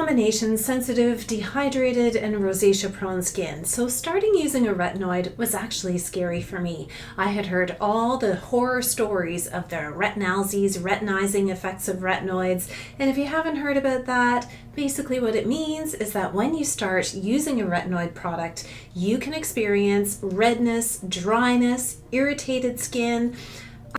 combination sensitive, dehydrated, and rosacea prone skin. So starting using a retinoid was actually scary for me. I had heard all the horror stories of the retinalses, retinizing effects of retinoids. And if you haven't heard about that, basically what it means is that when you start using a retinoid product, you can experience redness, dryness, irritated skin.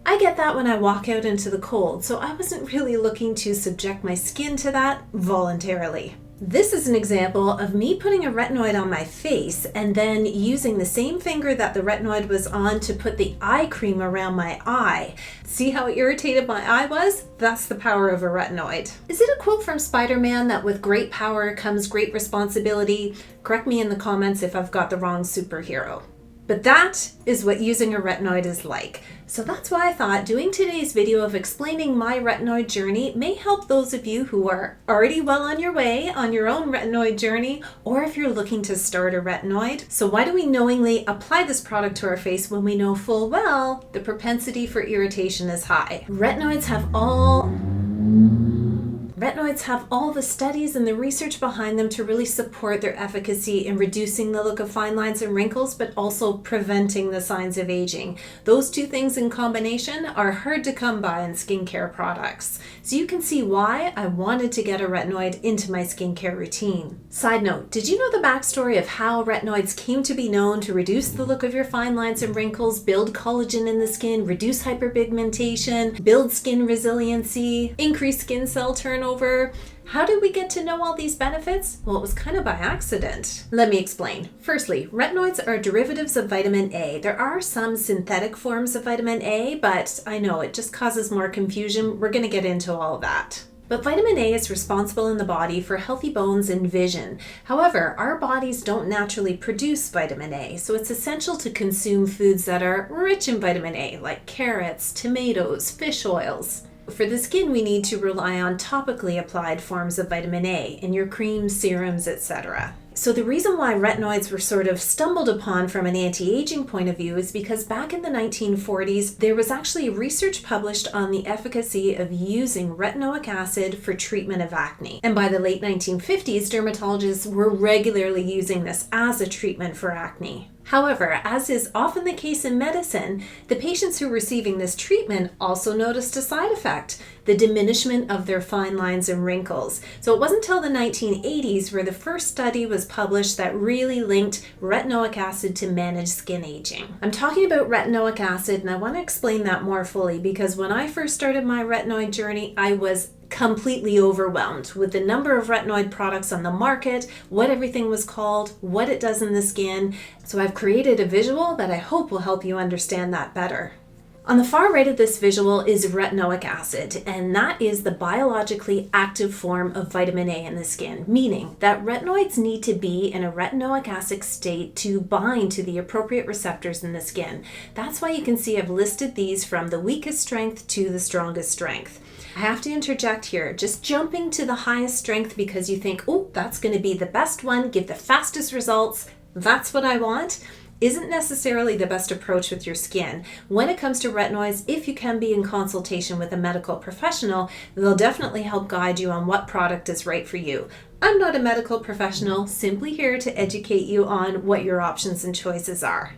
I get that when I walk out into the cold, so I wasn't really looking to subject my skin to that voluntarily. This is an example of me putting a retinoid on my face and then using the same finger that the retinoid was on to put the eye cream around my eye. See how irritated my eye was? That's the power of a retinoid. Is it a quote from Spider-Man that with great power comes great responsibility? Correct me in the comments if I've got the wrong superhero. But that is what using a retinoid is like. So that's why I thought doing today's video of explaining my retinoid journey may help those of you who are already well on your way on your own retinoid journey, or if you're looking to start a retinoid. So why do we knowingly apply this product to our face when we know full well the propensity for irritation is high? Retinoids have all the studies and the research behind them to really support their efficacy in reducing the look of fine lines and wrinkles, but also preventing the signs of aging. Those two things in combination are hard to come by in skincare products. So you can see why I wanted to get a retinoid into my skincare routine. Side note, did you know the backstory of how retinoids came to be known to reduce the look of your fine lines and wrinkles, build collagen in the skin, reduce hyperpigmentation, build skin resiliency, increase skin cell turnover? How did we get to know all these benefits? Well, it was kind of by accident. Let me explain. Firstly, retinoids are derivatives of vitamin A. There are some synthetic forms of vitamin A, but I know it just causes more confusion. We're going to get into all of that. But vitamin A is responsible in the body for healthy bones and vision. However, our bodies don't naturally produce vitamin A, so it's essential to consume foods that are rich in vitamin A, like carrots, tomatoes, fish oils. For the skin, we need to rely on topically applied forms of vitamin A in your creams, serums, etc. So the reason why retinoids were sort of stumbled upon from an anti-aging point of view is because back in the 1940s, there was actually research published on the efficacy of using retinoic acid for treatment of acne. And by the late 1950s, dermatologists were regularly using this as a treatment for acne. However, as is often the case in medicine, the patients who were receiving this treatment also noticed a side effect, the diminishment of their fine lines and wrinkles. So it wasn't until the 1980s where the first study was published that really linked retinoic acid to manage skin aging. I'm talking about retinoic acid, and I want to explain that more fully because when I first started my retinoid journey, I was completely overwhelmed with the number of retinoid products on the market, what everything was called, what it does in the skin. So I've created a visual that I hope will help you understand that better. On the far right of this visual is retinoic acid, and that is the biologically active form of vitamin A in the skin, meaning that retinoids need to be in a retinoic acid state to bind to the appropriate receptors in the skin. That's why you can see I've listed these from the weakest strength to the strongest strength. I have to interject here, just jumping to the highest strength because you think, oh, that's going to be the best one, give the fastest results, that's what I want, isn't necessarily the best approach with your skin. When it comes to retinoids, if you can be in consultation with a medical professional, they'll definitely help guide you on what product is right for you. I'm not a medical professional, simply here to educate you on what your options and choices are.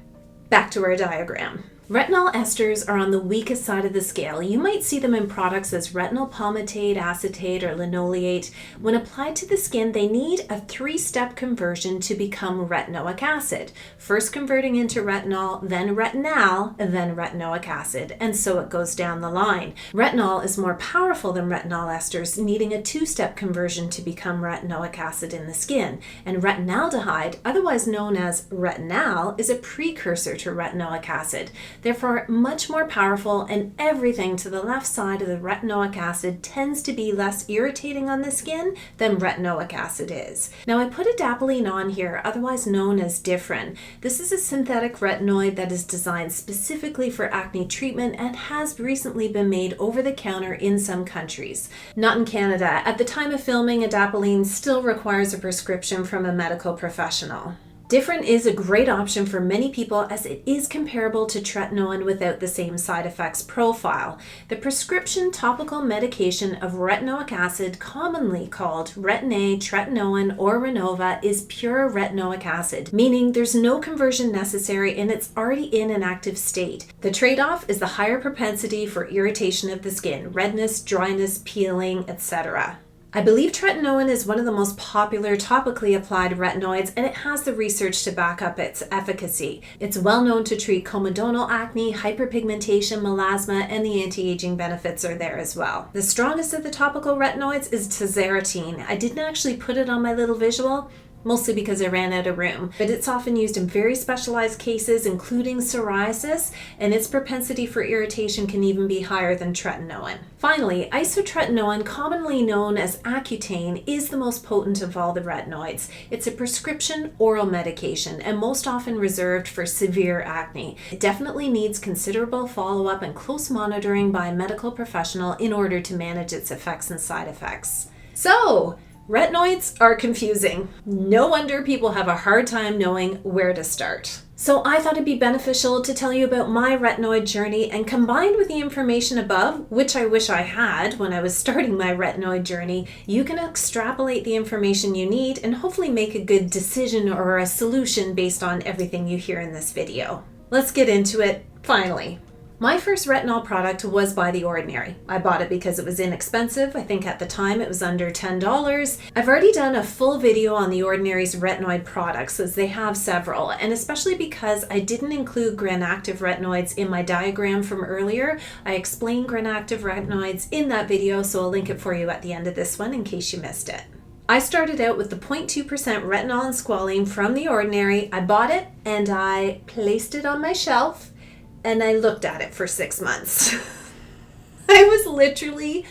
Back to our diagram. Retinol esters are on the weakest side of the scale. You might see them in products as retinol palmitate, acetate, or linoleate. When applied to the skin, they need a 3-step conversion to become retinoic acid. First converting into retinol, then retinal, and then retinoic acid, and so it goes down the line. Retinol is more powerful than retinol esters, needing a 2-step conversion to become retinoic acid in the skin. And retinaldehyde, otherwise known as retinal, is a precursor to retinoic acid. Therefore, much more powerful, and everything to the left side of the retinoic acid tends to be less irritating on the skin than retinoic acid is. Now, I put adapalene on here, otherwise known as Differin. This is a synthetic retinoid that is designed specifically for acne treatment and has recently been made over the counter in some countries. Not in Canada. At the time of filming, adapalene still requires a prescription from a medical professional. Different is a great option for many people as it is comparable to tretinoin without the same side effects profile. The prescription topical medication of retinoic acid, commonly called Retin-A, tretinoin, or Renova, is pure retinoic acid, meaning there's no conversion necessary and it's already in an active state. The trade-off is the higher propensity for irritation of the skin, redness, dryness, peeling, etc. I believe tretinoin is one of the most popular topically applied retinoids, and it has the research to back up its efficacy. It's well known to treat comedonal acne, hyperpigmentation, melasma, and the anti-aging benefits are there as well. The strongest of the topical retinoids is tazarotene. I didn't actually put it on my little visual, mostly because I ran out of room, but it's often used in very specialized cases, including psoriasis, and its propensity for irritation can even be higher than tretinoin. Finally, isotretinoin, commonly known as Accutane, is the most potent of all the retinoids. It's a prescription oral medication and most often reserved for severe acne. It definitely needs considerable follow-up and close monitoring by a medical professional in order to manage its effects and side effects. So, retinoids are confusing. No wonder people have a hard time knowing where to start. So I thought it'd be beneficial to tell you about my retinoid journey, and combined with the information above, which I wish I had when I was starting my retinoid journey, you can extrapolate the information you need and hopefully make a good decision or a solution based on everything you hear in this video. Let's get into it, finally. My first retinol product was by The Ordinary. I bought it because it was inexpensive. I think at the time it was under $10. I've already done a full video on The Ordinary's retinoid products, as they have several, and especially because I didn't include gram-active retinoids in my diagram from earlier. I explained gram-active retinoids in that video, so I'll link it for you at the end of this one in case you missed it. I started out with the 0.2% retinol and squalane from The Ordinary. I bought it and I placed it on my shelf, and I looked at it for 6 months. I was literally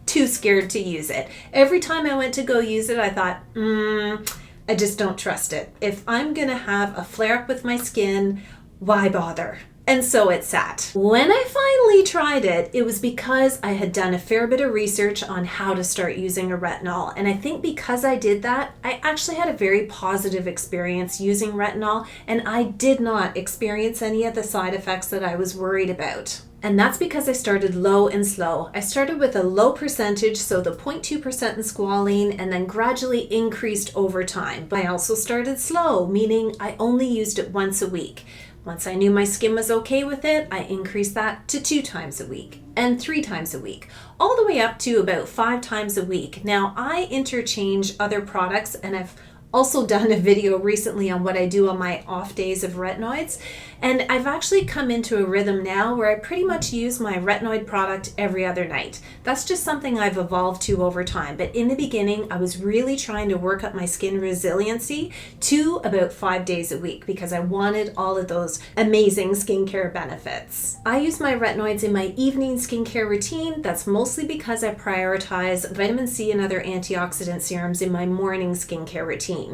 too scared to use it. Every time I went to go use it, I thought, I just don't trust it. If I'm gonna have a flare-up with my skin, why bother? And so it sat. When I finally tried it, it was because I had done a fair bit of research on how to start using a retinol. And I think because I did that, I actually had a very positive experience using retinol, and I did not experience any of the side effects that I was worried about. And that's because I started low and slow. I started with a low percentage, so the 0.2% in squalane, and then gradually increased over time. But I also started slow, meaning I only used it once a week. Once I knew my skin was okay with it, I increased that to 2 times a week and 3 times a week, all the way up to about 5 times a week. Now, I interchange other products, and I've also done a video recently on what I do on my off days of retinoids. And I've actually come into a rhythm now where I pretty much use my retinoid product every other night. That's just something I've evolved to over time. But in the beginning, I was really trying to work up my skin resiliency to about 5 days a week because I wanted all of those amazing skincare benefits. I use my retinoids in my evening skincare routine. That's mostly because I prioritize vitamin C and other antioxidant serums in my morning skincare routine.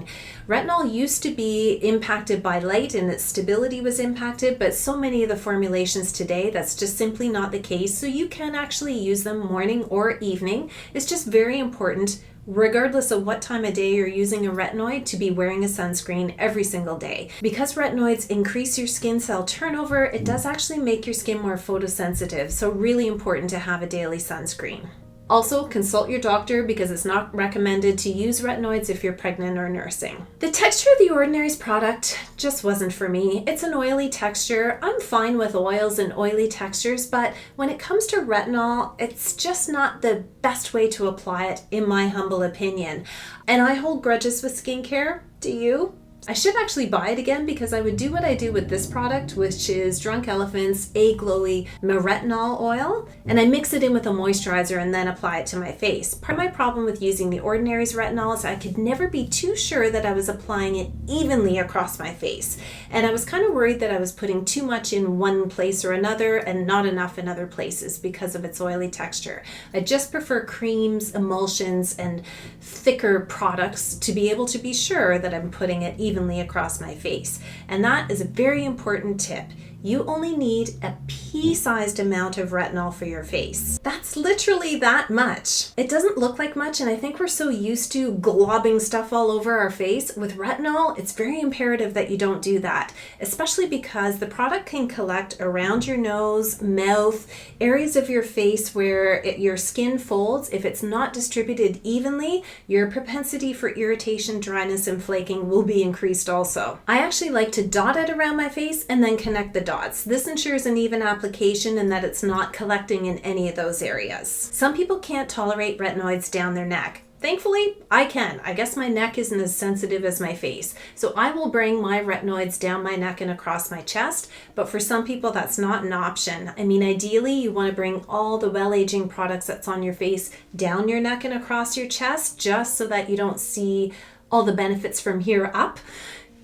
Retinol used to be impacted by light and its stability was impacted, but so many of the formulations today, that's just simply not the case. So you can actually use them morning or evening. It's just very important, regardless of what time of day you're using a retinoid, to be wearing a sunscreen every single day. Because retinoids increase your skin cell turnover, it does actually make your skin more photosensitive. So really important to have a daily sunscreen. Also, consult your doctor because it's not recommended to use retinoids if you're pregnant or nursing. The texture of The Ordinary's product just wasn't for me. It's an oily texture. I'm fine with oils and oily textures, but when it comes to retinol, it's just not the best way to apply it, in my humble opinion. And I hold grudges with skincare. Do you? I should actually buy it again because I would do what I do with this product, which is Drunk Elephant's A Glowy Retinol oil, and I mix it in with a moisturizer and then apply it to my face. Part of my problem with using The Ordinary's retinol is I could never be too sure that I was applying it evenly across my face, and I was kind of worried that I was putting too much in one place or another and not enough in other places because of its oily texture. I just prefer creams, emulsions, and thicker products to be able to be sure that I'm putting it evenly across my face. And that is a very important tip. you only need a pea-sized amount of retinol for your face. That's literally that much. It doesn't look like much, and I think we're so used to globbing stuff all over our face. With retinol, it's very imperative that you don't do that, especially because the product can collect around your nose, mouth, areas of your face where your skin folds. If it's not distributed evenly, your propensity for irritation, dryness, and flaking will be increased also. I actually like to dot it around my face and then connect the dots. This ensures an even application and that it's not collecting in any of those areas. Some people can't tolerate retinoids down their neck. Thankfully, I can. I guess my neck isn't as sensitive as my face. So I will bring my retinoids down my neck and across my chest, but for some people that's not an option. I mean, ideally you want to bring all the well-aging products that's on your face down your neck and across your chest, just so that you don't see all the benefits from here up.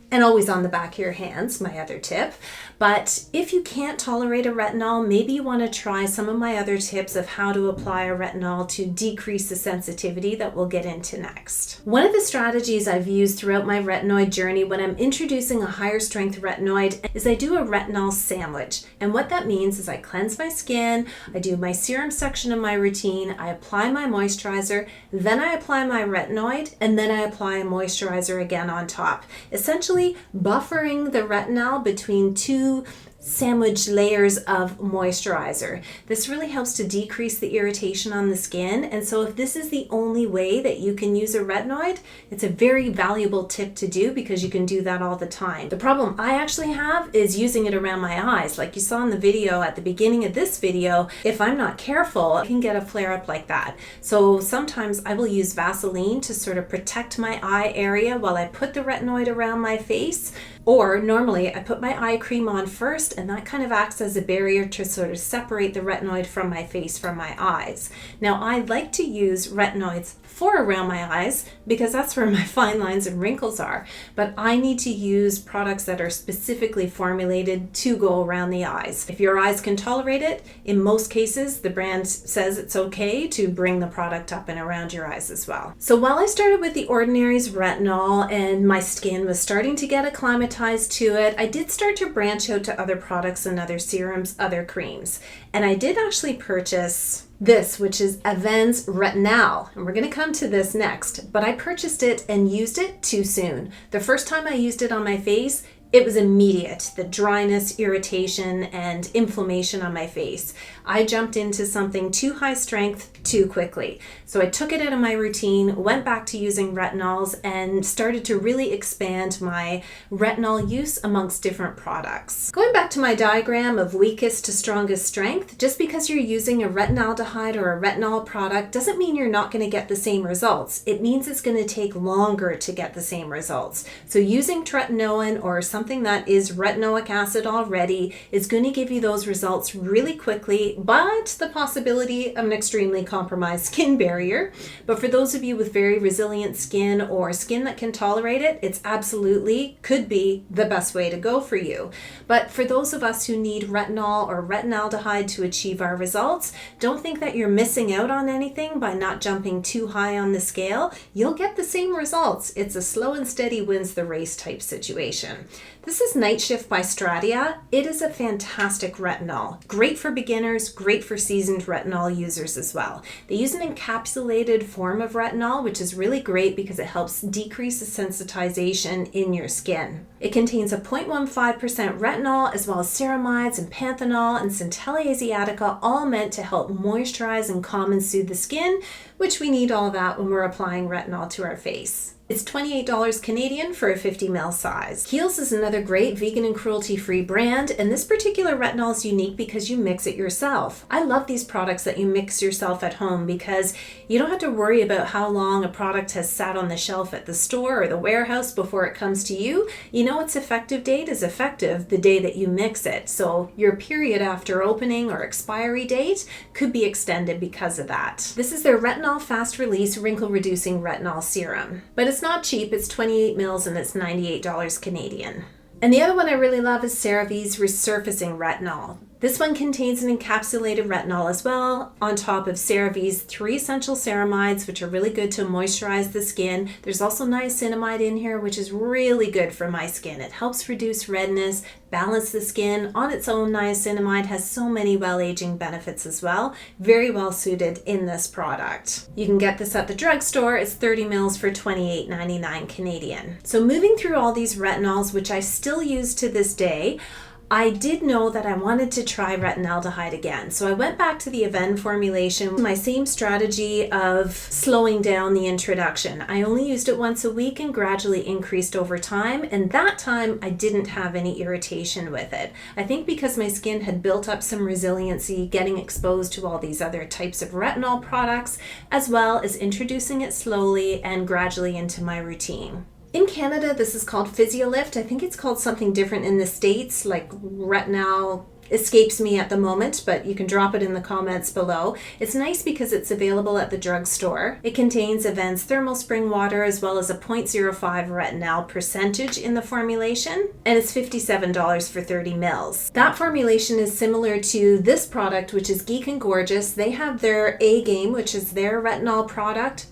And always on the back of your hands, my other tip. But if you can't tolerate a retinol, maybe you want to try some of my other tips of how to apply a retinol to decrease the sensitivity that we'll get into next. One of the strategies I've used throughout my retinoid journey when I'm introducing a higher strength retinoid is I do a retinol sandwich. And what that means is I cleanse my skin, I do my serum section of my routine, I apply my moisturizer, then I apply my retinoid, and then I apply a moisturizer again on top. Essentially buffering the retinol between two sandwich layers of moisturizer. This really helps to decrease the irritation on the skin, and so if this is the only way that you can use a retinoid, it's a very valuable tip to do because you can do that all the time. The problem I actually have is using it around my eyes. Like you saw in the video at the beginning of this video, if I'm not careful, I can get a flare-up like that. So sometimes I will use Vaseline to sort of protect my eye area while I put the retinoid around my face. Or normally I put my eye cream on first, and that kind of acts as a barrier to sort of separate the retinoid from my face, from my eyes. Now I like to use retinoids for around my eyes because that's where my fine lines and wrinkles are. But I need to use products that are specifically formulated to go around the eyes. If your eyes can tolerate it, in most cases the brand says it's okay to bring the product up and around your eyes as well. So while I started with the Ordinary's retinol and my skin was starting to get acclimatized to it, I did start to branch out to other products and other serums, other creams. And I did actually purchase this, which is Avène's Retinal, and we're going to come to this next, but I purchased it and used it too soon. The first time I used it on my face, it was immediate, the dryness, irritation, and inflammation on my face. I jumped into something too high strength too quickly. So I took it out of my routine, went back to using retinols, and started to really expand my retinol use amongst different products. Going back to my diagram of weakest to strongest strength, just because you're using a retinaldehyde or a retinol product doesn't mean you're not going to get the same results. It means it's going to take longer to get the same results. So using tretinoin or something that is retinoic acid already is going to give you those results really quickly, but the possibility of an extremely compromised skin barrier. But for those of you with very resilient skin or skin that can tolerate it, it's absolutely could be the best way to go for you. But for those of us who need retinol or retinaldehyde to achieve our results, don't think that you're missing out on anything by not jumping too high on the scale. You'll get the same results. It's a slow and steady wins the race type situation. This is Night Shift by Stratia. It is a fantastic retinol. Great for beginners, great for seasoned retinol users as well. They use an encapsulated form of retinol, which is really great because it helps decrease the sensitization in your skin. It contains a 0.15% retinol as well as ceramides and panthenol and centella asiatica, all meant to help moisturize and calm and soothe the skin, which we need all that when we're applying retinol to our face. It's $28 Canadian for a 50 ml size. Kiehl's is another great vegan and cruelty-free brand, and this particular retinol is unique because you mix it yourself. I love these products that you mix yourself at home because you don't have to worry about how long a product has sat on the shelf at the store or the warehouse before it comes to you. You know its effective date is effective the day that you mix it, so your period after opening or expiry date could be extended because of that. This is their Retinol Fast Release Wrinkle Reducing Retinol Serum, but it's not cheap. It's 28 mils and it's $98 Canadian. And the other one I really love is CeraVe's Resurfacing Retinol. This one contains an encapsulated retinol as well, on top of CeraVe's 3 essential ceramides, which are really good to moisturize the skin. There's also niacinamide in here, which is really good for my skin. It helps reduce redness, balance the skin. On its own, niacinamide has so many well-aging benefits as well. Very well suited in this product. You can get this at the drugstore. It's 30 mils for $28.99 Canadian. So moving through all these retinols, which I still use to this day, I did know that I wanted to try Retinaldehyde again. So I went back to the Aven formulation, my same strategy of slowing down the introduction. I only used it once a week and gradually increased over time. And that time I didn't have any irritation with it. I think because my skin had built up some resiliency, getting exposed to all these other types of retinol products, as well as introducing it slowly and gradually into my routine. In Canada, this is called Physiolift. I think it's called something different in the States, like Retinol. Escapes me at the moment, but you can drop it in the comments below. It's nice because it's available at the drugstore. It contains Aven's thermal spring water as well as a 0.05 retinol percentage in the formulation, and it's $57 for 30 mils. That formulation is similar to this product, which is Geek and Gorgeous. They have their A-Game, which is their retinol product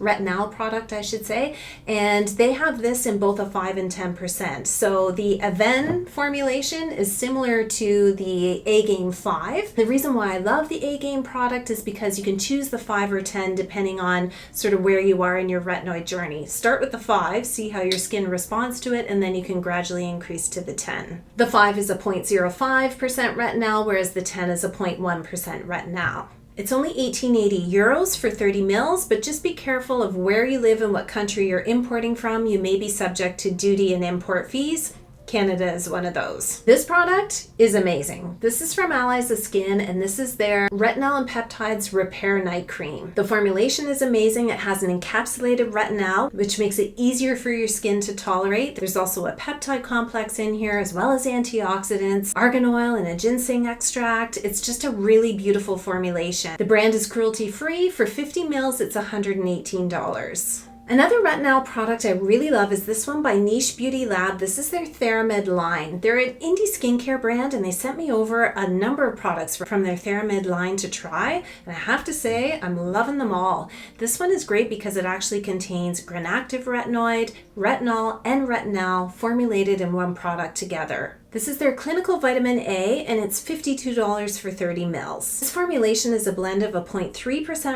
I should say, and they have this in both a 5 and 10%. So the Aven formulation is similar to the A-Game 5. The reason why I love the A-Game product is because you can choose the 5 or 10 depending on sort of where you are in your retinoid journey. Start with the 5, see how your skin responds to it, and then you can gradually increase to the 10. The 5 is a 0.05% retinol, whereas the 10 is a 0.1% retinol. It's only €18.80 for 30 mils, but just be careful of where you live and what country you're importing from. You may be subject to duty and import fees. Canada is one of those. This product is amazing. This is from Allies of Skin, and this is their Retinol and Peptides Repair Night Cream. The formulation is amazing. It has an encapsulated retinol, which makes it easier for your skin to tolerate. There's also a peptide complex in here, as well as antioxidants, argan oil, and a ginseng extract. It's just a really beautiful formulation. The brand is cruelty-free. For 50 mils, it's $118. Another retinol product I really love is this one by Niche Beauty Lab. This is their Theramid line. They're an indie skincare brand, and they sent me over a number of products from their Theramid line to try, and I have to say I'm loving them all. This one is great because it actually contains granactive retinoid, retinol, and retinol formulated in one product together. This is their clinical vitamin A, and it's $52 for 30 mils. This formulation is a blend of a 0.3%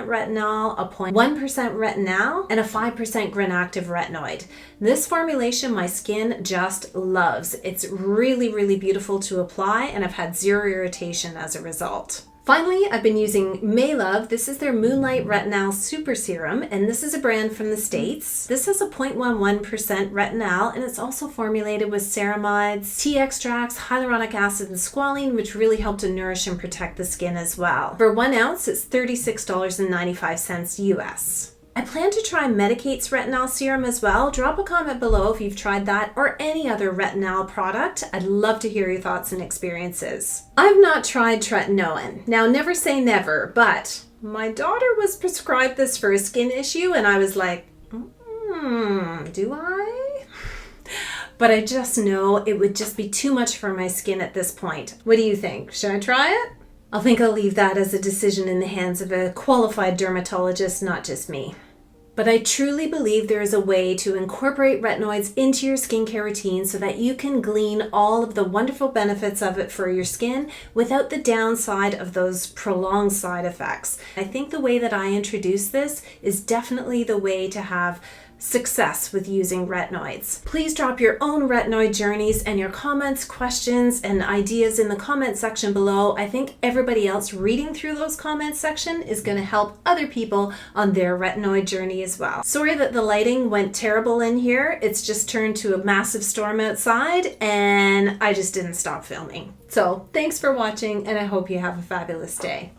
retinol, a 0.1% retinol, and a 5% granactive retinoid. This formulation my skin just loves. It's really, really beautiful to apply, and I've had zero irritation as a result. Finally, I've been using Maylove. This is their Moonlight Retinol Super Serum, and this is a brand from the States. This has a 0.11% retinol, and it's also formulated with ceramides, tea extracts, hyaluronic acid, and squalane, which really help to nourish and protect the skin as well. For 1 ounce, it's $36.95 US. I plan to try Medicate's retinol serum as well. Drop a comment below if you've tried that or any other retinol product. I'd love to hear your thoughts and experiences. I've not tried Tretinoin. Now, never say never, but my daughter was prescribed this for a skin issue, and I was like, do I? But I just know it would just be too much for my skin at this point. What do you think? Should I try it? I think I'll leave that as a decision in the hands of a qualified dermatologist, not just me. But I truly believe there is a way to incorporate retinoids into your skincare routine so that you can glean all of the wonderful benefits of it for your skin without the downside of those prolonged side effects. I think the way that I introduce this is definitely the way to have success with using retinoids. Please drop your own retinoid journeys and your comments, questions, and ideas in the comment section below. I think everybody else reading through those comments section is going to help other people on their retinoid journey as well. Sorry that the lighting went terrible in here. It's just turned to a massive storm outside and I just didn't stop filming. So thanks for watching, and I hope you have a fabulous day.